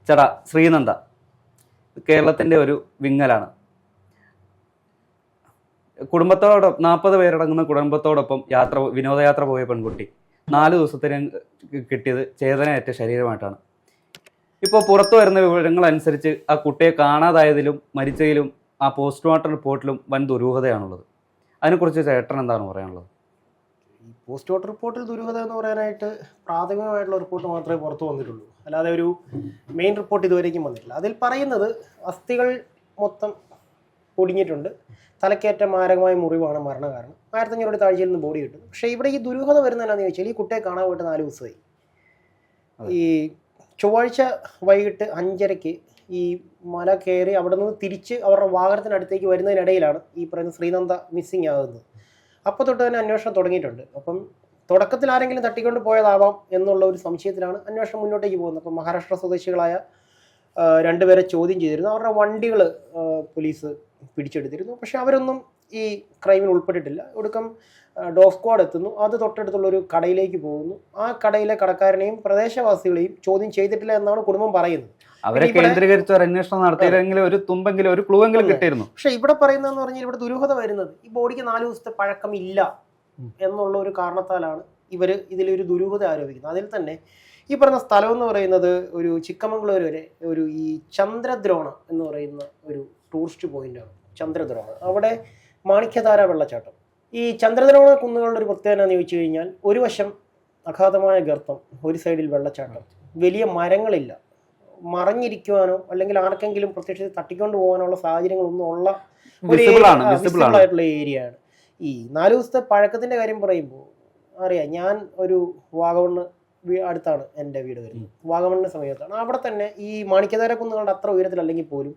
ചേട്ടാ, ശ്രീനന്ദ കേരളത്തിൻ്റെ ഒരു വിങ്ങലാണ്. കുടുംബത്തോടൊപ്പം 40 പേരടങ്ങുന്ന കുടുംബത്തോടൊപ്പം വിനോദയാത്ര പോയ പെൺകുട്ടി 4 ദിവസത്തിന് കിട്ടിയത് ചേതനയേറ്റ ശരീരമായിട്ടാണ്. ഇപ്പോൾ പുറത്തു വരുന്ന വിവരങ്ങൾ അനുസരിച്ച് ആ കുട്ടിയെ കാണാതായതിലും മരിച്ചതിലും ആ പോസ്റ്റ്മോർട്ടം റിപ്പോർട്ടിലും വൻ ദുരൂഹതയാണുള്ളത്. അതിനെക്കുറിച്ച് ചേട്ടൻ എന്താണ് പറയാനുള്ളത്? ഈ പോസ്റ്റ്മോർട്ടം റിപ്പോർട്ടിൽ ദുരൂഹത എന്ന് പറയാനായിട്ട് പ്രാഥമികമായിട്ടുള്ള റിപ്പോർട്ട് മാത്രമേ പുറത്തു വന്നിട്ടുള്ളൂ. അല്ലാതെ ഒരു മെയിൻ റിപ്പോർട്ട് ഇതുവരേക്കും വന്നിട്ടില്ല. അതിൽ പറയുന്നത് അസ്ഥികൾ മൊത്തം പൊടിഞ്ഞിട്ടുണ്ട്, തലക്കേറ്റ മാരകമായ മുറിവാണ് മരണകാരണം, 1500 താഴ്ചയിൽ നിന്ന് ബോഡി കിട്ടും. പക്ഷേ ഇവിടെ ഈ ദുരൂഹത വരുന്നതെന്നു ചോദിച്ചാൽ ഈ കുട്ടിയെ കാണാൻ പോയിട്ട് 4 ദിവസമായി. ഈ ചൊവ്വാഴ്ച വൈകിട്ട് 5:30 ഈ മല കയറി അവിടെ നിന്ന് തിരിച്ച് അവരുടെ വാഹനത്തിനടുത്തേക്ക് വരുന്നതിനിടയിലാണ് ഈ പറയുന്ന ശ്രീനന്ദ മിസ്സിങ് ആകുന്നത്. അപ്പോൾ തൊട്ട് തന്നെ അന്വേഷണം തുടങ്ങിയിട്ടുണ്ട്. അപ്പം തുടക്കത്തിൽ ആരെങ്കിലും തട്ടിക്കൊണ്ട് പോയതാവാം എന്നുള്ള ഒരു സംശയത്തിലാണ് അന്വേഷണം മുന്നോട്ടേക്ക് പോകുന്നത്. അപ്പം മഹാരാഷ്ട്ര സ്വദേശികളായ 2 പേരെ ചോദ്യം ചെയ്തിരുന്നു. അവരുടെ വണ്ടികൾ പോലീസ് പിടിച്ചെടുത്തിരുന്നു. പക്ഷെ അവരൊന്നും ഈ ക്രൈമിൽ ഉൾപ്പെട്ടിട്ടില്ല. ഒടുക്കം ഡോഗ് സ്ക്വാഡ് എത്തുന്നു. അത് തൊട്ടടുത്തുള്ള ഒരു കടയിലേക്ക് പോകുന്നു. ആ കടയിലെ കടക്കാരനെയും പ്രദേശവാസികളെയും ചോദ്യം ചെയ്തിട്ടില്ല എന്നാണ് കുടുംബം പറയുന്നത്. അവരെ കേന്ദ്രീകരിച്ച് ഒരു അന്വേഷണം നടത്തിയില്ലെങ്കിൽ ഒരു തുമ്പെങ്കിലും ഒരു ക്ലൂ എങ്കിലും കിട്ടിയിരുന്നു. പക്ഷെ ഇവിടെ പറയുന്നതെന്ന് പറഞ്ഞാൽ ഇവിടെ ദുരൂഹത വരുന്നത് ഈ ബോഡിക്ക് 4 ദിവസത്തെ പഴക്കമില്ല എന്നുള്ള ഒരു കാരണത്താലാണ് ഇവർ ഇതിലൊരു ദുരൂഹത ആരോപിക്കുന്നത്. അതിൽ തന്നെ ഈ പറഞ്ഞ സ്ഥലം എന്ന് പറയുന്നത് ഒരു ചിക്കമംഗളൂർ വരെ ഒരു ഈ ചന്ദ്രദ്രോണ എന്ന് പറയുന്ന ഒരു ടൂറിസ്റ്റ് പോയിന്റാണ്. ചന്ദ്രദ്രോണ, അവിടെ മാണിക്യധാര വെള്ളച്ചാട്ടം. ഈ ചന്ദ്രദ്രോണ കുന്നുകളുടെ ഒരു പ്രത്യേകത എന്ന് ചോദിച്ചു കഴിഞ്ഞാൽ ഒരു വശം അഗാധമായ ഗർത്തം, ഒരു സൈഡിൽ വെള്ളച്ചാട്ടം, വലിയ മരങ്ങളില്ല, മറഞ്ഞിരിക്കുവാനോ അല്ലെങ്കിൽ ആർക്കെങ്കിലും പ്രത്യക്ഷത്തിൽ തട്ടിക്കൊണ്ട് പോകാനുള്ള സാഹചര്യങ്ങളൊന്നും ഉള്ള ഒരു വിസിബിൾ ആയിട്ടുള്ള ഏരിയയാണ്. ഈ 4 ദിവസത്തെ പഴക്കത്തിന്റെ കാര്യം പറയുമ്പോൾ അറിയാം, ഞാൻ ഒരു വാഗമണ്ണ് അടുത്താണ് എൻ്റെ വീട് വരുന്നത്. വാഗമണ്ണിന് സമീപത്താണ്. അവിടെ തന്നെ ഈ മാണിക്യധാര കുന്നുകളുടെ അത്ര ഉയരത്തിലല്ലെങ്കിൽ പോലും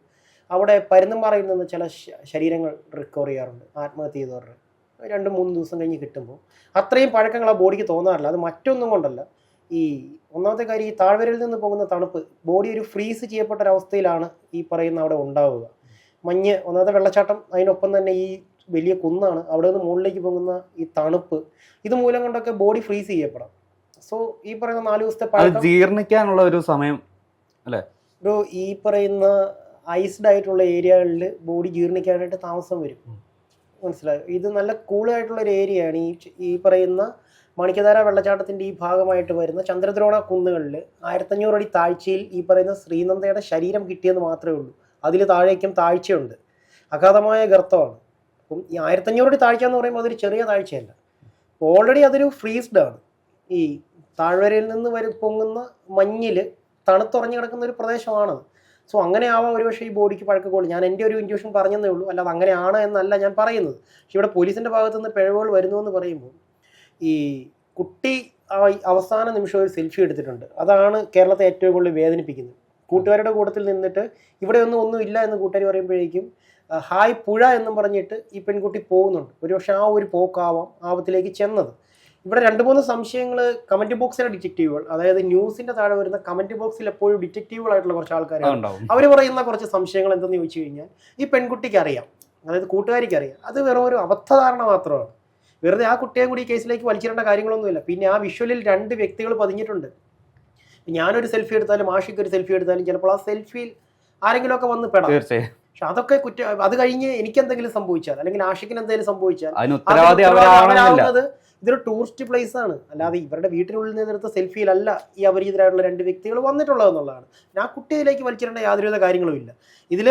അവിടെ പരുന്തുംപാറയിൽ നിന്ന് ചില ശരീരങ്ങൾ റിക്കവർ ചെയ്യാറുണ്ട് ആത്മഹത്യ ചെയ്തവരുടെ. 2-3 ദിവസം കഴിഞ്ഞ് കിട്ടുമ്പോൾ അത്രയും പഴക്കങ്ങൾ ആ ബോഡിക്ക് തോന്നാറില്ല. അത് മറ്റൊന്നും കൊണ്ടല്ല. ഈ ഒന്നാമത്തെ കാര്യം, ഈ താഴ്വരയിൽ നിന്ന് പോകുന്ന തണുപ്പ് ബോഡി ഒരു ഫ്രീസ് ചെയ്യപ്പെട്ട ഒരവസ്ഥയിലാണ് ഈ പറയുന്ന അവിടെ ഉണ്ടാവുക. മഞ്ഞ്, ഒന്നാമത്തെ വെള്ളച്ചാട്ടം, അതിനൊപ്പം തന്നെ ഈ വലിയ കുന്നാണ്, അവിടെ നിന്ന് മുകളിലേക്ക് പോകുന്ന ഈ തണുപ്പ്, ഇത് മൂലം കൊണ്ടൊക്കെ ബോഡി ഫ്രീസ് ചെയ്യപ്പെടാം. സോ ഈ പറയുന്ന 4 ദിവസത്തെ പഴക്കം ജീർണിക്കാനുള്ള ഒരു സമയം അല്ലേ ഒരു ഈ പറയുന്ന ഐസ്ഡ് ആയിട്ടുള്ള ഏരിയകളിൽ ബോഡി ജീർണിക്കാനായിട്ട് താമസം വരും. മനസ്സിലായോ? ഇത് നല്ല കൂളായിട്ടുള്ള ഒരു ഏരിയയാണ്. ഈ പറയുന്ന മാണിക്യധാര വെള്ളച്ചാട്ടത്തിൻ്റെ ഈ ഭാഗമായിട്ട് വരുന്ന ചന്ദ്രദ്രോണ കുന്നുകളിൽ 1500 അടി താഴ്ചയിൽ ഈ പറയുന്ന ശ്രീനന്ദയുടെ ശരീരം കിട്ടിയെന്ന് മാത്രമേ ഉള്ളൂ. അതിൽ താഴേക്കും താഴ്ചയുണ്ട്, അഗാധമായ ഗർത്തമാണ്. അപ്പം ഈ 1500 അടി താഴ്ച എന്ന് പറയുമ്പോൾ അതൊരു ചെറിയ താഴ്ചയല്ല. ഓൾറെഡി അതൊരു ഫ്രീസ്ഡ് ആണ്. ഈ താഴ്വരയിൽ നിന്ന് പൊങ്ങുന്ന മഞ്ഞിൽ തണുത്തുറഞ്ഞു കിടക്കുന്ന ഒരു പ്രദേശമാണത്. സോ അങ്ങനെ ആവാം ഒരുപക്ഷെ ഈ ബോഡിക്ക് പഴക്കമുള്ളൂ. ഞാൻ എൻ്റെ ഒരു ഇൻറ്റ്യൂഷൻ പറഞ്ഞതേ ഉള്ളൂ, അല്ലാതെ അങ്ങനെയാണ് എന്നല്ല ഞാൻ പറയുന്നത്. പക്ഷെ ഇവിടെ പോലീസിൻ്റെ ഭാഗത്തു നിന്ന് പിഴവുകൾ വരുന്നു എന്ന് പറയുമ്പോൾ ഈ കുട്ടി അവസാന നിമിഷം ഒരു സെൽഫി എടുത്തിട്ടുണ്ട്. അതാണ് കേരളത്തെ ഏറ്റവും കൂടുതൽ വേദനിപ്പിക്കുന്നത്. കൂട്ടുകാരുടെ കൂട്ടത്തിൽ നിന്നിട്ട് ഇവിടെ ഒന്നും ഇല്ല എന്ന് കൂട്ടുകാർ പറയുമ്പോഴേക്കും ഹായ് പുഴ എന്നും പറഞ്ഞിട്ട് ഈ പെൺകുട്ടി പോകുന്നുണ്ട്. ഒരുപക്ഷെ ആ ഒരു പോക്കാവാം ആപത്തിലേക്ക് ചെന്നത്. ഇവിടെ 2-3 സംശയങ്ങൾ കമന്റ് ബോക്സിലെ ഡിറ്റക്റ്റീവുകൾ, അതായത് ന്യൂസിന്റെ താഴെ വരുന്ന കമന്റ് ബോക്സിൽ എപ്പോഴും ഡിറ്റക്റ്റീവുകളായിട്ടുള്ള കുറച്ച് ആൾക്കാരാണ്. അവർ പറയുന്ന കുറച്ച് സംശയങ്ങൾ എന്തെന്ന് ചോദിച്ചു കഴിഞ്ഞാൽ, ഈ പെൺകുട്ടിക്ക് അറിയാം, അതായത് കൂട്ടുകാരിക്ക് അറിയാം, അത് വെറും ഒരു അബദ്ധധാരണ മാത്രമാണ്. വെറുതെ ആ കുട്ടിയെ കൂടി ഈ കേസിലേക്ക് വലിച്ചിടേണ്ട കാര്യങ്ങളൊന്നുമില്ല. പിന്നെ ആ വിഷ്വലിൽ 2 വ്യക്തികൾ പതിഞ്ഞിട്ടുണ്ട്. ഞാനൊരു സെൽഫി എടുത്താലും ആഷിക്ക് ഒരു സെൽഫി എടുത്താലും ചിലപ്പോൾ ആ സെൽഫിയിൽ ആരെങ്കിലുമൊക്കെ വന്ന് പെടാം. പക്ഷെ അതൊക്കെ അത് കഴിഞ്ഞ് എനിക്ക് എന്തെങ്കിലും സംഭവിച്ചാൽ അല്ലെങ്കിൽ ആഷിക്കിന് എന്തെങ്കിലും സംഭവിച്ചാൽ അവരാവുന്നത് ഇതൊരു ടൂറിസ്റ്റ് പ്ലേസ് ആണ്. അല്ലാതെ ഇവരുടെ വീട്ടിനുള്ളിൽ നിന്നെടുത്ത സെൽഫിയിലല്ല ഈ അപരിചിതരായിട്ടുള്ള 2 വ്യക്തികൾ വന്നിട്ടുള്ളത് എന്നുള്ളതാണ്. ആ കുട്ടിയിലേക്ക് വലിച്ചിടേണ്ട യാതൊരുവിധ കാര്യങ്ങളും ഇല്ല. ഇതിൽ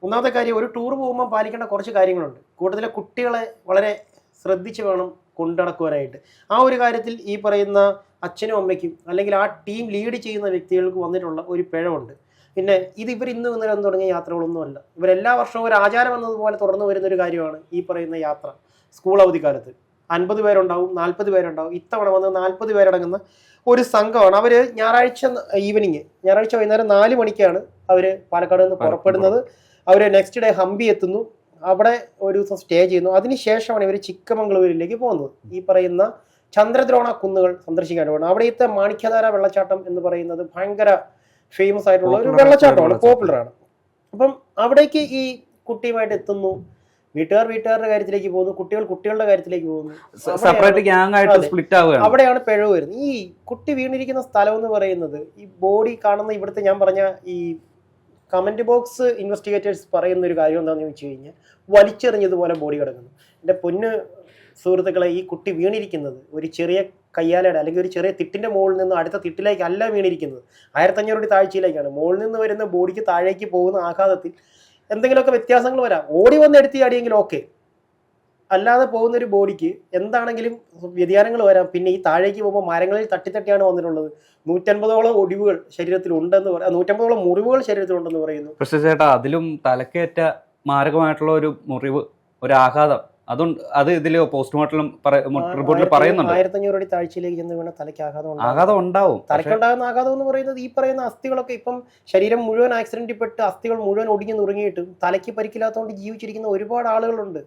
ഒന്നാമത്തെ കാര്യം, ഒരു ടൂർ പോകുമ്പോൾ പാലിക്കേണ്ട കുറച്ച് കാര്യങ്ങളുണ്ട്. കൂട്ടത്തിലെ കുട്ടികളെ വളരെ ശ്രദ്ധിച്ച് വേണം കൊണ്ടുനടക്കുവാനായിട്ട്. ആ ഒരു കാര്യത്തിൽ ഈ പറയുന്ന അച്ഛനും അമ്മയ്ക്കും അല്ലെങ്കിൽ ആ ടീം ലീഡ് ചെയ്യുന്ന വ്യക്തികൾക്ക് വന്നിട്ടുള്ള ഒരു പിഴവുണ്ട്. പിന്നെ ഇവർ ഇന്ന് ഇന്നലെ തുടങ്ങിയ യാത്രകളൊന്നുമല്ല. ഇവരെല്ലാ വർഷവും ഒരു ആചാരം എന്നതുപോലെ തുടർന്ന് വരുന്നൊരു കാര്യമാണ് ഈ പറയുന്ന യാത്ര. സ്കൂൾ അവധിക്കാലത്ത് 50 പേരുണ്ടാവും, 40 പേരുണ്ടാവും. ഇത്തവണ വന്ന് 40 പേരടങ്ങുന്ന ഒരു സംഘമാണ്. അവർ ഞായറാഴ്ച വൈകുന്നേരം 4 മണിക്കാണ് അവർ പാലക്കാട് നിന്ന് പുറപ്പെടുന്നത്. അവർ നെക്സ്റ്റ് ഡേ ഹംപി എത്തുന്നു, അവിടെ ഒരു ദിവസം സ്റ്റേ ചെയ്യുന്നു. അതിനുശേഷമാണ് ഇവർ ചിക്കമംഗളൂരിലേക്ക് പോകുന്നത്. ഈ പറയുന്ന ചന്ദ്രദ്രോണ കുന്നുകൾ സന്ദർശിക്കാൻ പോകുന്നത്. അവിടുത്തെ മാണിക്യധാര വെള്ളച്ചാട്ടം എന്ന് പറയുന്നത് ഭയങ്കര ഫേമസ് ആയിട്ടുള്ള ഒരു വെള്ളച്ചാട്ടമാണ്, പോപ്പുലറാണ്. അപ്പം അവിടേക്ക് ഈ കുട്ടിയുമായിട്ട് എത്തുന്നു. വീട്ടുകാരുടെ കാര്യത്തിലേക്ക് പോകുന്നു, കുട്ടികളുടെ കാര്യത്തിലേക്ക് പോകുന്നു. സെപ്പറേറ്റ് ഗ്യാങ് ആയിട്ട് സ്പ്ലിറ്റ് ആവുകയാണ്. അവിടെയാണ് പിഴവ് വരുന്നത്. ഈ കുട്ടി വീണിരിക്കുന്ന സ്ഥലം എന്ന് പറയുന്നത് ഈ ബോഡി കാണുന്ന ഇവിടുത്തെ ഞാൻ പറഞ്ഞ ഈ കമന്റ് ബോക്സ് ഇൻവെസ്റ്റിഗേറ്റേഴ്സ് പറയുന്ന ഒരു കാര്യം എന്താണെന്ന് ചോദിച്ചു കഴിഞ്ഞാൽ വലിച്ചെറിഞ്ഞതുപോലെ ബോഡി കിടക്കുന്നു. എൻ്റെ പൊന്ന് സുഹൃത്തുക്കളെ, ഈ കുട്ടി വീണിരിക്കുന്നത് ഒരു ചെറിയ കയ്യാലയുടെ അല്ലെങ്കിൽ ഒരു ചെറിയ തിട്ടിന്റെ മുകളിൽ നിന്ന് അടുത്ത തിട്ടിലേക്കല്ല വീണിരിക്കുന്നത്, 1500 അടി താഴ്ചയിലേക്കാണ്. മുകളിൽ നിന്ന് വരുന്ന ബോഡിക്ക് താഴേക്ക് പോകുന്ന ആഘാതത്തിൽ എന്തെങ്കിലുമൊക്കെ വ്യത്യാസങ്ങൾ വരാം. ഓടി വന്ന് എടുത്തി അടിയെങ്കിലും ഓക്കെ, അല്ലാതെ പോകുന്ന ഒരു ബോഡിക്ക് എന്താണെങ്കിലും വ്യതിയാനങ്ങൾ വരാം. പിന്നെ ഈ താഴേക്ക് പോകുമ്പോൾ മരങ്ങളിൽ തട്ടിത്തട്ടിയാണ് വന്നിട്ടുള്ളത്. 150ഓളം ഒടിവുകൾ ശരീരത്തിൽ ഉണ്ടെന്ന് 150ഓളം മുറിവുകൾ ശരീരത്തിലുണ്ടെന്ന് പറയുന്നു. പക്ഷേ ചേട്ടാ, അതിലും തലക്കേറ്റ മാരകമായിട്ടുള്ള ഒരു മുറിവ്, ഒരു ആഘാതം, അത് ഇതില് പോസ്റ്റ്മോർട്ടം റിപ്പോർട്ടിൽ പറയുന്നുണ്ട്. 1500 അടി താഴ്ചയിലേക്ക് ചെന്ന് വീണ തലയ്ക്ക് ആഘാതം ഉണ്ടാവും. തലയ്ക്കുണ്ടാകുന്ന ആഘാതം എന്ന് പറയുന്നത് ഈ പറയുന്ന അസ്ഥികളൊക്കെ ഇപ്പം ശരീരം മുഴുവൻ ആക്സിഡന്റിൽ പെട്ട് അസ്ഥികൾ മുഴുവൻ ഒടിഞ്ഞു നുറുങ്ങിയിട്ടും തലയ്ക്ക് പരിക്കില്ലാത്തതുകൊണ്ട് ജീവിച്ചിരിക്കുന്ന ഒരുപാട് ആളുകളുണ്ട്.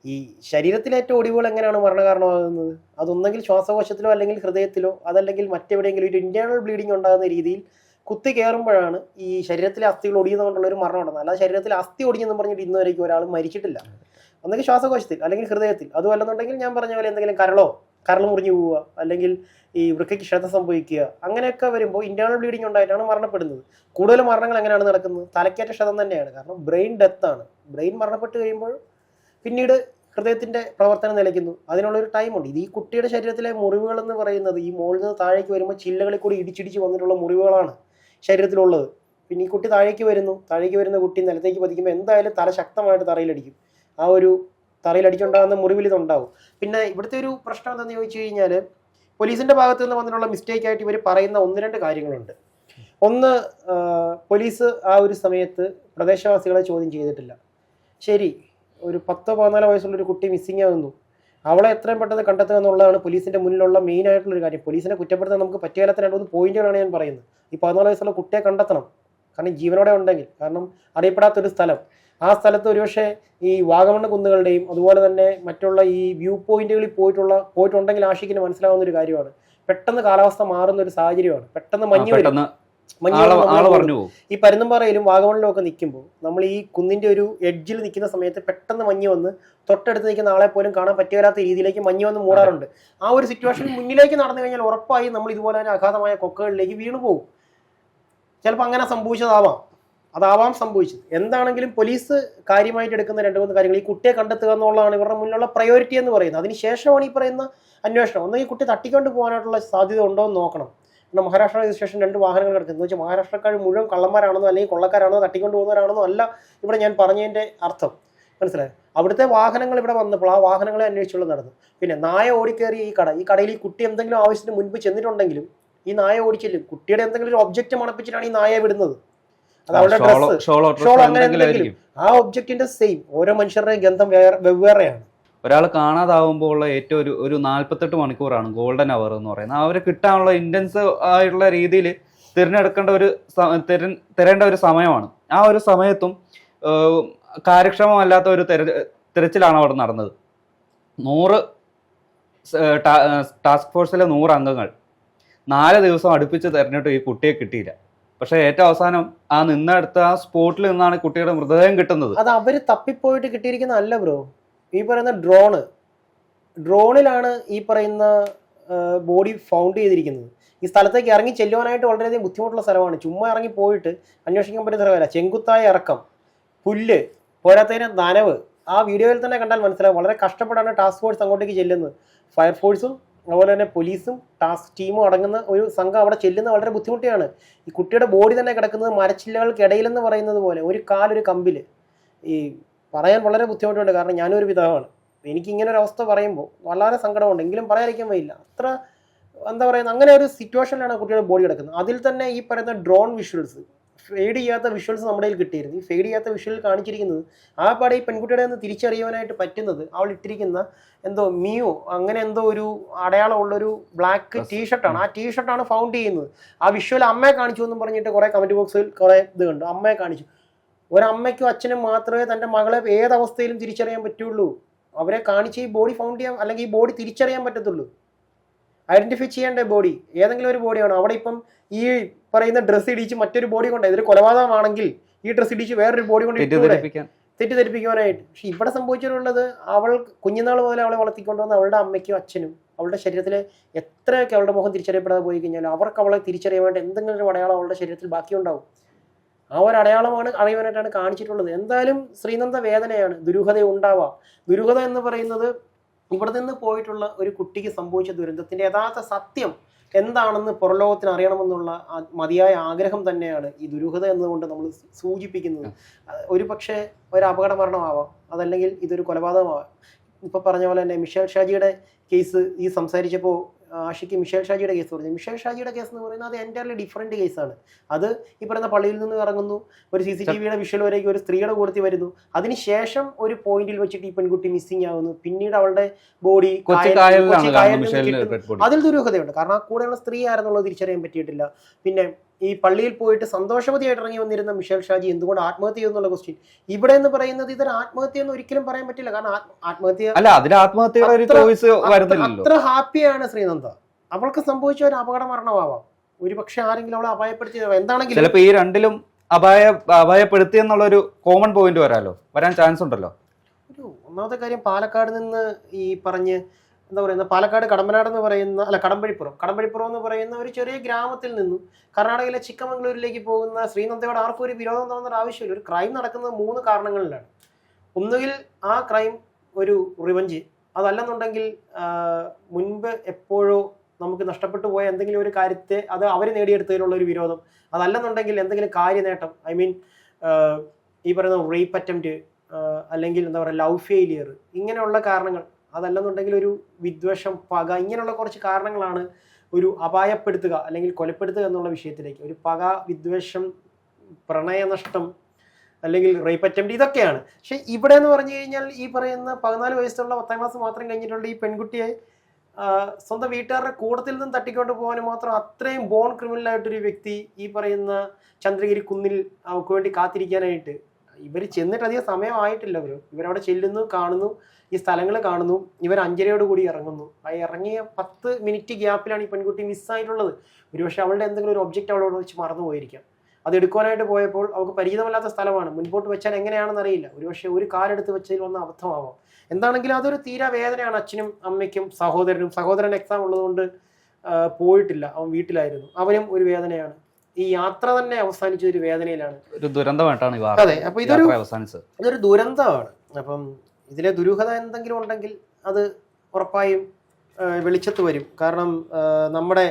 ഈ ശരീരത്തിലേറ്റ ഒടിവുകൾ എങ്ങനെയാണ് മരണകാരണമാകുന്നത്? അതൊന്നെങ്കിൽ ശ്വാസകോശത്തിലോ അല്ലെങ്കിൽ ഹൃദയത്തിലോ അതല്ലെങ്കിൽ മറ്റെവിടെയെങ്കിലും ഒരു ഇന്റേണൽ ബ്ലീഡിങ് ഉണ്ടാകുന്ന രീതിയിൽ കുത്തി കയറുമ്പോഴാണ് ഈ ശരീരത്തിലെ അസ്ഥികൾ ഒടിയുന്നതുകൊണ്ടുള്ള ഒരു മരണം ഉണ്ടാകുന്നത്. അല്ലാതെ ശരീരത്തിലെ അസ്ഥി ഒടിഞ്ഞെന്ന് പറഞ്ഞിട്ട് ഇന്നുവരേക്കും ഒരാൾ മരിച്ചിട്ടില്ല. ഒന്നെങ്കിൽ ശ്വാസകോശത്തിൽ അല്ലെങ്കിൽ ഹൃദയത്തിൽ, അതുമല്ലെന്നുണ്ടെങ്കിൽ ഞാൻ പറഞ്ഞ പോലെ എന്തെങ്കിലും കരൾ മുറിഞ്ഞു പോവുക, അല്ലെങ്കിൽ ഈ വൃക്കയ്ക്ക് ക്ഷതം സംഭവിക്കുക, അങ്ങനെയൊക്കെ വരുമ്പോൾ ഇന്റേണൽ ബ്ലീഡിങ് ഉണ്ടായിട്ടാണ് മരണപ്പെടുന്നത്. കൂടുതൽ മരണങ്ങൾ എങ്ങനെയാണ് നടക്കുന്നത്? തലക്കേറ്റ ക്ഷതം തന്നെയാണ്. കാരണം ബ്രെയിൻ ഡെത്ത് ആണ്. ബ്രെയിൻ മരണപ്പെട്ട് കഴിയുമ്പോൾ പിന്നീട് ഹൃദയത്തിന്റെ പ്രവർത്തനം നിലയ്ക്കുന്നു. അതിനുള്ളൊരു ടൈമുണ്ട്. ഇത് ഈ കുട്ടിയുടെ ശരീരത്തിലെ മുറിവുകൾ എന്ന് പറയുന്നത് ഈ മുകളിൽ നിന്ന് താഴേക്ക് വരുമ്പോൾ ചില്ലകളിൽ കൂടി ഇടിച്ചിടിച്ച് വന്നിട്ടുള്ള മുറിവുകളാണ് ശരീരത്തിലുള്ളത്. പിന്നെ ഈ കുട്ടി താഴേക്ക് വരുന്ന കുട്ടി നിലത്തേക്ക് പതിക്കുമ്പോൾ എന്തായാലും തല ശക്തമായിട്ട് തറയിലടിക്കും. ആ ഒരു തറയിലടിച്ചുണ്ടാകുന്ന മുറിവിൽ ഇതുണ്ടാവും. പിന്നെ ഇവിടുത്തെ ഒരു പ്രശ്നം എന്താണെന്ന് ചോദിച്ചു കഴിഞ്ഞാൽ പോലീസിന്റെ ഭാഗത്ത് നിന്ന് വന്നിട്ടുള്ള മിസ്റ്റേക്ക് ആയിട്ട് ഇവർ പറയുന്ന 1-2 കാര്യങ്ങളുണ്ട്. ഒന്ന്, പോലീസ് ആ ഒരു സമയത്ത് പ്രദേശവാസികളെ ചോദ്യം ചെയ്തിട്ടില്ല. ശരി, ഒരു 10-14 വയസ്സുള്ള ഒരു കുട്ടി മിസ്സിംഗ് ആകുന്നു, അവളെ എത്രയും പെട്ടെന്ന് കണ്ടെത്തുക എന്നുള്ളതാണ് പോലീസിന്റെ മുന്നിലുള്ള മെയിൻ ആയിട്ടുള്ളൊരു കാര്യം. പോലീസിനെ കുറ്റപ്പെടുത്താൻ നമുക്ക് പറ്റിയാലത്തെ 2-3 പോയിന്റുകളാണ് ഞാൻ പറയുന്നത്. ഈ 14 വയസ്സുള്ള കുട്ടിയെ കണ്ടെത്തണം, കാരണം ജീവനോടെ ഉണ്ടെങ്കിൽ. കാരണം അറിയപ്പെടാത്തൊരു സ്ഥലം, ആ സ്ഥലത്ത് ഒരുപക്ഷെ ഈ വാഗമൺ കുന്നുകളുടെയും അതുപോലെ തന്നെ മറ്റുള്ള ഈ വ്യൂ പോയിന്റുകളിൽ പോയിട്ടുണ്ടെങ്കിൽ ആഷിക്കിന് മനസ്സിലാവുന്ന ഒരു കാര്യമാണ്. പെട്ടെന്ന് കാലാവസ്ഥ മാറുന്ന ഒരു സാഹചര്യമാണ്. പെട്ടെന്ന് മഞ്ഞ് വരും. ഈ പരുന്തുംപാറയിലും വാഗമണിലും ഒക്കെ നിൽക്കുമ്പോൾ നമ്മൾ ഈ കുന്നിന്റെ ഒരു എഡ്ജിൽ നിൽക്കുന്ന സമയത്ത് പെട്ടെന്ന് മഞ്ഞ് വന്ന് തൊട്ടടുത്ത് നിൽക്കുന്ന ആളെ പോലും കാണാൻ പറ്റിയാത്ത രീതിയിലേക്ക് മഞ്ഞ് വന്ന് മൂടാറുണ്ട്. ആ ഒരു സിറ്റുവേഷൻ മുന്നിലേക്ക് നടന്നു കഴിഞ്ഞാൽ ഉറപ്പായി നമ്മൾ ഇതുപോലെ തന്നെ അഗാധമായ കൊക്കകളിലേക്ക് വീണു പോകും. ചിലപ്പോൾ അങ്ങനെ അതാവാം സംഭവിച്ചത്. എന്താണെങ്കിലും പോലീസ് കാര്യമായിട്ട് എടുക്കുന്ന 2-3 കാര്യങ്ങൾ, ഈ കുട്ടിയെ കണ്ടെത്തുക എന്നുള്ളതാണ് ഇവരുടെ മുന്നിലുള്ള പ്രയോറിറ്റി എന്ന് പറയുന്നത്. അതിനുശേഷമാണ് ഈ പറയുന്ന അന്വേഷണം. ഒന്നെങ്കിൽ കുട്ടി തട്ടിക്കൊണ്ട് പോകാനായിട്ടുള്ള സാധ്യത ഉണ്ടോ എന്ന് നോക്കണം. കാരണം മഹാരാഷ്ട്ര രജിസ്ട്രേഷൻ 2 വാഹനങ്ങൾ കിടക്കുന്നത് എന്ന് വെച്ചാൽ മഹാരാഷ്ട്രക്കാർ മുഴുവൻ കള്ളന്മാരാണെന്നോ അല്ലെങ്കിൽ കൊള്ളക്കാരാണെന്നോ തട്ടിക്കൊണ്ട് പോകുന്നവരാണെന്നോ അല്ല ഇവിടെ ഞാൻ പറഞ്ഞതിൻ്റെ അർത്ഥം. മനസ്സിലായി? അവിടുത്തെ വാഹനങ്ങൾ ഇവിടെ വന്നപ്പോൾ ആ വാഹനങ്ങളെ അന്വേഷിച്ചുള്ള നടന്നു. പിന്നെ നായ ഓടിക്കേറിയ ഈ കടയിൽ ഈ കുട്ടി എന്തെങ്കിലും ആവശ്യത്തിന് മുൻപ് ചെന്നിട്ടുണ്ടെങ്കിലും ഈ നായ ഓടിച്ചില്ലും. കുട്ടിയുടെ എന്തെങ്കിലും ഒരു ഒബ്ജക്റ്റ് മണപ്പിച്ചിട്ടാണ് ഈ നായയെ വിടുന്നത്. അത് അവളുടെ ഡ്രസ്സ്, ഷോൾ, അങ്ങനെ എന്തെങ്കിലും. ആ ഒബ്ജക്റ്റിന്റെ സെയിം. ഓരോ മനുഷ്യരുടെയും ഗന്ധം വെവ്വേറെയാണ്. ഒരാൾ കാണാതാവുമ്പോൾ ഉള്ള ഏറ്റവും ഒരു 48 മണിക്കൂറാണ് ഗോൾഡൻ അവർ എന്ന് പറയുന്നത്. അവരെ കിട്ടാനുള്ള ഇന്റൻസ് ആയിട്ടുള്ള രീതിയിൽ തിരയേണ്ട ഒരു സമയമാണ്. ആ ഒരു സമയത്തും കാര്യക്ഷമമല്ലാത്ത ഒരു തിരച്ചിലാണ് അവിടെ നടന്നത്. 100 ടാസ്ക് ഫോഴ്സിലെ 100 അംഗങ്ങൾ 4 ദിവസം അടുപ്പിച്ച് തിരഞ്ഞിട്ട് ഈ കുട്ടിയെ കിട്ടിയില്ല. പക്ഷെ ഏറ്റവും അവസാനം നിന്നെടുത്ത ആ സ്പോട്ടിൽ നിന്നാണ് കുട്ടിയുടെ മൃതദേഹം കിട്ടുന്നത്. അത് അവര് തപ്പിപ്പോയിട്ട് കിട്ടിയിരിക്കുന്ന അല്ല ബ്രോ. ഈ പറയുന്ന ഡ്രോണിലാണ് ഈ പറയുന്ന ബോഡി ഫൗണ്ട് ചെയ്തിരിക്കുന്നത്. ഈ സ്ഥലത്തേക്ക് ഇറങ്ങി ചെല്ലുവാനായിട്ട് വളരെയധികം ബുദ്ധിമുട്ടുള്ള സ്ഥലമാണ്. ചുമ്മാ ഇറങ്ങി പോയിട്ട് അന്വേഷിക്കാൻ പറ്റുന്ന സ്ഥലമല്ല. ചെങ്കുത്തായ ഇറക്കം, പുല്ല്, പോരാത്തതിന് നനവ്. ആ വീഡിയോയിൽ തന്നെ കണ്ടാൽ മനസ്സിലാവും. വളരെ കഷ്ടപ്പെട്ടാണ് ടാസ്ക് ഫോഴ്സ് അങ്ങോട്ടേക്ക് ചെല്ലുന്നത്. ഫയർഫോഴ്സും അതുപോലെ തന്നെ പോലീസും ടാസ്ക് ടീമും അടങ്ങുന്ന ഒരു സംഘം അവിടെ ചെല്ലുന്നത് വളരെ ബുദ്ധിമുട്ടിയാണ്. ഈ കുട്ടിയുടെ ബോഡി തന്നെ കിടക്കുന്നത് മരച്ചില്ലകൾക്കിടയിലെന്ന് പറയുന്നത് പോലെ ഒരു കമ്പിൽ. ഈ പറയാൻ വളരെ ബുദ്ധിമുട്ടുണ്ട്. കാരണം ഞാനൊരു പിതാവാണ്. എനിക്കിങ്ങനെ ഒരു അവസ്ഥ പറയുമ്പോൾ വളരെ സങ്കടമുണ്ട്. എങ്കിലും പറയാതിരിക്കാൻ വയ്യില്ല. അത്ര എന്താ പറയുന്നത്, അങ്ങനെ ഒരു സിറ്റുവേഷനിലാണ് കുട്ടിയുടെ ബോഡി കിടക്കുന്നത്. അതിൽ തന്നെ ഈ പറയുന്ന ഡ്രോൺ വിഷ്വൽസ്, ഫെയ്ഡ് ചെയ്യാത്ത വിഷ്വൽസ് നമ്മുടെ കയ്യിൽ കിട്ടിയിരുന്നു. ഈ ഫെയ്ഡ് ചെയ്യാത്ത വിഷ്വൽ കാണിച്ചിരിക്കുന്നത് ആ പാടെ ഈ പെൺകുട്ടിയുടെ നിന്ന് തിരിച്ചറിയുവാനായിട്ട് പറ്റുന്നത് അവൾ ഇട്ടിരിക്കുന്ന എന്തോ മിയോ അങ്ങനെ എന്തോ ഒരു അടയാളമുള്ളൊരു ബ്ലാക്ക് ടീഷർട്ടാണ്. ആ ടീഷർട്ടാണ് ഫൗണ്ട് ചെയ്യുന്നത്. ആ വിഷ്വൽ അമ്മയെ കാണിച്ചു എന്നും പറഞ്ഞിട്ട് കുറേ കമൻറ്റ് ബോക്സിൽ കുറേ ഇത് കണ്ടു. അമ്മയെ കാണിച്ചു. ഒരമ്മയ്ക്കും അച്ഛനും മാത്രമേ തൻ്റെ മകളെ ഏതവസ്ഥയിലും തിരിച്ചറിയാൻ പറ്റുള്ളൂ. അവരെ കാണിച്ച് ഈ ബോഡി ഫൗണ്ട് ചെയ്യാൻ അല്ലെങ്കിൽ ഈ ബോഡി തിരിച്ചറിയാൻ പറ്റത്തുള്ളൂ. ഐഡന്റിഫൈ ചെയ്യേണ്ട ബോഡി ഏതെങ്കിലും ഒരു ബോഡിയാണ്. അവിടെ ഇപ്പം ഈ പറയുന്ന ഡ്രസ്സ് ഇടിച്ച് മറ്റൊരു ബോഡി കൊണ്ട്, ഇതൊരു കൊലപാതകമാണെങ്കിൽ ഈ ഡ്രസ്സ് ഇടിച്ച് വേറൊരു ബോഡി കൊണ്ട് തെറ്റിദ്ധരിപ്പിക്കുവാനായിട്ട്. പക്ഷെ ഇവിടെ സംഭവിച്ചിട്ടുള്ളത്, അവൾ കുഞ്ഞുനാൾ മുതൽ അവളെ വളർത്തിക്കൊണ്ടുവന്ന അവളുടെ അമ്മയ്ക്കും അച്ഛനും അവളുടെ ശരീരത്തിലെ എത്രയൊക്കെ അവളുടെ മുഖം തിരിച്ചറിയപ്പെടാതെ പോയി കഴിഞ്ഞാൽ അവർക്ക് അവളെ തിരിച്ചറിയാൻ വേണ്ടി എന്തെങ്കിലും ഒരു അടയാളം അവളുടെ ശരീരത്തിൽ ബാക്കിയുണ്ടാവും. ആ ഒരു അടയാളമാണ് അറിയുവാനായിട്ടാണ് കാണിച്ചിട്ടുള്ളത്. എന്തായാലും ശ്രീനന്ദ വേദനയാണ്, ദുരൂഹത ഉണ്ടാവാം. ദുരൂഹത എന്ന് പറയുന്നത് ഇവിടെ നിന്ന് പോയിട്ടുള്ള ഒരു കുട്ടിക്ക് സംഭവിച്ച ദുരന്തത്തിന്റെ യഥാർത്ഥ സത്യം എന്താണെന്ന് പുറലോകത്തിന് അറിയണമെന്നുള്ള മതിയായ ആഗ്രഹം തന്നെയാണ് ഈ ദുരൂഹത എന്നുകൊണ്ട് നമ്മൾ സൂചിപ്പിക്കുന്നത്. ഒരു പക്ഷേ ഒരു അപകട മരണമാവാം, അതല്ലെങ്കിൽ ഇതൊരു കൊലപാതകമാവാം. ഇപ്പൊ പറഞ്ഞ പോലെ തന്നെ മിഷേൽ ഷാജിയുടെ കേസ് ഈ സംസാരിച്ചപ്പോൾ ആഷിക്ക് മിഷേൽ ഷാജിയുടെ കേസ് പറഞ്ഞു. മിഷേൽ ഷാജിയുടെ കേസ് എന്ന് പറയുന്നത് അത് എൻറ്റയർലി ഡിഫറെൻറ്റ് കേസാണ്. അത് ഈ പറയുന്ന പള്ളിയിൽ നിന്ന് ഇറങ്ങുന്നു, ഒരു CCTV-യുടെ വിഷ്വൽ വരേക്ക് ഒരു സ്ത്രീയുടെ കൂടത്തിൽ വരുന്നു, അതിനുശേഷം ഒരു പോയിന്റിൽ വെച്ചിട്ട് ഈ പെൺകുട്ടി മിസ്സിംഗ് ആവുന്നു, പിന്നീട് അവളുടെ ബോഡി അതിൽ ദുരൂഹതയുണ്ട്. കാരണം ആ കൂടെയുള്ള സ്ത്രീ ആരെന്നുള്ളത് തിരിച്ചറിയാൻ പറ്റിയിട്ടില്ല. പിന്നെ ഈ പള്ളിയിൽ പോയിട്ട് സന്തോഷവതിയായിട്ട് ഇറങ്ങി വന്നിരുന്ന മിഷേൽ ഷാജി എന്തുകൊണ്ട് ആത്മഹത്യ ചെയ്യുന്നുള്ള ക്വസ്റ്റ്യൻ ഇവിടെ എന്ന് പറയുന്നത് ഇതൊരു ആത്മഹത്യ എന്ന് ഒരിക്കലും പറയാൻ പറ്റില്ല. കാരണം ആത്മഹത്യ അത്ര ഹാപ്പിയാണ് ശ്രീനന്ദ. അവൾക്ക് സംഭവിച്ച ഒരു അപകട മരണമാവാം, ഒരു പക്ഷെ ആരെങ്കിലും അവളെ അപായപ്പെടുത്തിയത് എന്താണെങ്കിലും ചിലപ്പോൾ ഈ രണ്ടിലും അപായപ്പെടുത്തി എന്നുള്ളൊരു കോമൺ പോയിന്റ് വരാൻ ചാൻസ് ഉണ്ടല്ലോ. ഒരു ഒന്നാമത്തെ കാര്യം, പാലക്കാട് നിന്ന് ഈ പറഞ്ഞ് എന്താ പറയുന്നത്, പാലക്കാട് കടമ്പനാട് എന്ന് പറയുന്ന കടമ്പഴിപ്പുറം എന്ന് പറയുന്ന ഒരു ചെറിയ ഗ്രാമത്തിൽ നിന്നും കർണാടകയിലെ ചിക്കമംഗളൂരിലേക്ക് പോകുന്ന ശ്രീനന്ദയോട് ആർക്കും ഒരു വിരോധം തോന്നുന്ന ആവശ്യമില്ല. ഒരു ക്രൈം നടക്കുന്നത് 3 കാരണങ്ങളിലാണ്. ഒന്നുകിൽ ആ ക്രൈം ഒരു റിവഞ്ച്, അതല്ലെന്നുണ്ടെങ്കിൽ മുൻപ് എപ്പോഴോ നമുക്ക് നഷ്ടപ്പെട്ടു പോയ എന്തെങ്കിലും ഒരു കാര്യത്തെ അത് അവർ നേടിയെടുത്തതിലുള്ള ഒരു വിരോധം, അതല്ലെന്നുണ്ടെങ്കിൽ എന്തെങ്കിലും കാര്യനേട്ടം, ഐ മീൻ ഈ പറയുന്ന റേപ്പ് അറ്റംപ്റ്റ്, അല്ലെങ്കിൽ എന്താ പറയുക ലവ് ഫെയിലിയർ, ഇങ്ങനെയുള്ള കാരണങ്ങൾ, അതല്ലെന്നുണ്ടെങ്കിൽ ഒരു വിദ്വേഷം, പക, ഇങ്ങനെയുള്ള കുറച്ച് കാരണങ്ങളാണ് ഒരു അപായപ്പെടുത്തുക അല്ലെങ്കിൽ കൊലപ്പെടുത്തുക എന്നുള്ള വിഷയത്തിലേക്ക്. ഒരു പക, വിദ്വേഷം, പ്രണയനഷ്ടം, അല്ലെങ്കിൽ റേപ്പ് അറ്റംപ്റ്റ്, ഇതൊക്കെയാണ്. പക്ഷെ ഇവിടെ എന്ന് പറഞ്ഞു കഴിഞ്ഞാൽ ഈ പറയുന്ന 14 വയസ്സുള്ള 10ാം ക്ലാസ് മാത്രം കഴിഞ്ഞിട്ടുള്ള ഈ പെൺകുട്ടിയെ സ്വന്തം വീട്ടുകാരുടെ കൂടത്തിൽ നിന്നും തട്ടിക്കൊണ്ട് പോകാനും മാത്രം അത്രയും ബോൺ ക്രിമിനലായിട്ടൊരു വ്യക്തി ഈ പറയുന്ന ചന്ദ്രഗിരി കുന്നിൽ അവർക്ക് വേണ്ടി കാത്തിരിക്കാനായിട്ട് ഇവർ ചെന്നിട്ട് അധികം സമയമായിട്ടില്ല. ഇവരവിടെ ചെല്ലുന്നു, കാണുന്നു, ഈ സ്ഥലങ്ങൾ കാണുന്നു, ഇവർ 5:30 കൂടി ഇറങ്ങുന്നു. ആ ഇറങ്ങിയ 10 മിനിറ്റ് ഗ്യാപ്പിലാണ് ഈ പെൺകുട്ടി മിസ്സായിട്ടുള്ളത്. ഒരുപക്ഷെ അവളുടെ എന്തെങ്കിലും ഒരു ഒബ്ജക്റ്റ് അവളോട് വെച്ച് മറന്നു പോയിരിക്കാം. അത് എടുക്കാനായിട്ട് പോയപ്പോൾ അവൾക്ക് പരിചിതമല്ലാത്ത സ്ഥലമാണ്, മുൻപോട്ട് വെച്ചാൽ എങ്ങനെയാണെന്ന് അറിയില്ല. ഒരുപക്ഷെ ഒരു കാലെടുത്ത് വെച്ചതിൽ വന്ന അബദ്ധമാവാം. എന്താണെങ്കിലും അതൊരു തീരാ വേദനയാണ് അച്ഛനും അമ്മയ്ക്കും സഹോദരനും. സഹോദരൻ എക്സാം ഉള്ളതുകൊണ്ട് പോയിട്ടില്ല, അവൻ വീട്ടിലായിരുന്നു. അവനും ഒരു വേദനയാണ്. ഈ യാത്ര തന്നെ അവസാനിച്ച ഒരു വേദനയിലാണ്, ഒരു ദുരന്തമായിട്ടാണ്. അതെ, അപ്പൊ ഇതൊരു ദുരന്തമാണ്. അപ്പം ഇതിലെ ദുരൂഹത എന്തെങ്കിലും ഉണ്ടെങ്കിൽ അത് ഉറപ്പായും വെളിച്ചത്ത് വരും. കാരണം നമ്മുടെ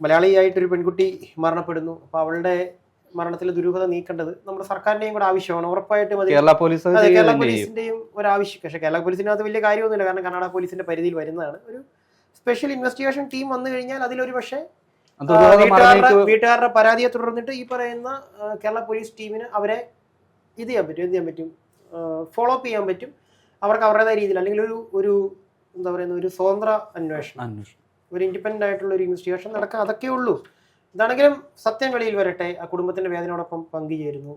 മലയാളിയായിട്ടൊരു പെൺകുട്ടി മരണപ്പെടുന്നു. അപ്പൊ അവളുടെ മരണത്തിൽ ദുരൂഹത നീക്കേണ്ടത് നമ്മുടെ സർക്കാരിന്റെയും കൂടെ ആവശ്യമാണ്. ഉറപ്പായിട്ടും കേരള പോലീസിന്റെയും ഒരു ആവശ്യം. പക്ഷേ കേരള പോലീസിനകത്ത് വലിയ കാര്യമൊന്നുമില്ല, കാരണം കർണാടക പോലീസിന്റെ പരിധിയിൽ വരുന്നതാണ്. ഒരു സ്പെഷ്യൽ ഇൻവെസ്റ്റിഗേഷൻ ടീം വന്നു കഴിഞ്ഞാൽ അതിലൊരു പക്ഷേ വീട്ടുകാരുടെ പരാതിയെ തുടർന്നിട്ട് ഈ പറയുന്ന കേരള പോലീസ് ടീമിന് അവരെ എന്ത് ചെയ്യാൻ പറ്റും, ഫോളോ അപ്പ് ചെയ്യാൻ പറ്റും. അവർക്ക് അവരുടേതായ രീതിയിൽ, അല്ലെങ്കിൽ ഒരു എന്താ പറയുന്ന ഒരു സ്വതന്ത്ര അന്വേഷണം, ഒരു ഇൻഡിപെൻഡന്റ് ആയിട്ടുള്ള ഒരു ഇൻവെസ്റ്റിഗേഷൻ നടക്കാം. അതൊക്കെ ഉള്ളൂ. ഇതാണെങ്കിലും സത്യം വെളിയിൽ വരട്ടെ. ആ കുടുംബത്തിന്റെ വേദനയോടൊപ്പം പങ്കുചേരുന്നു.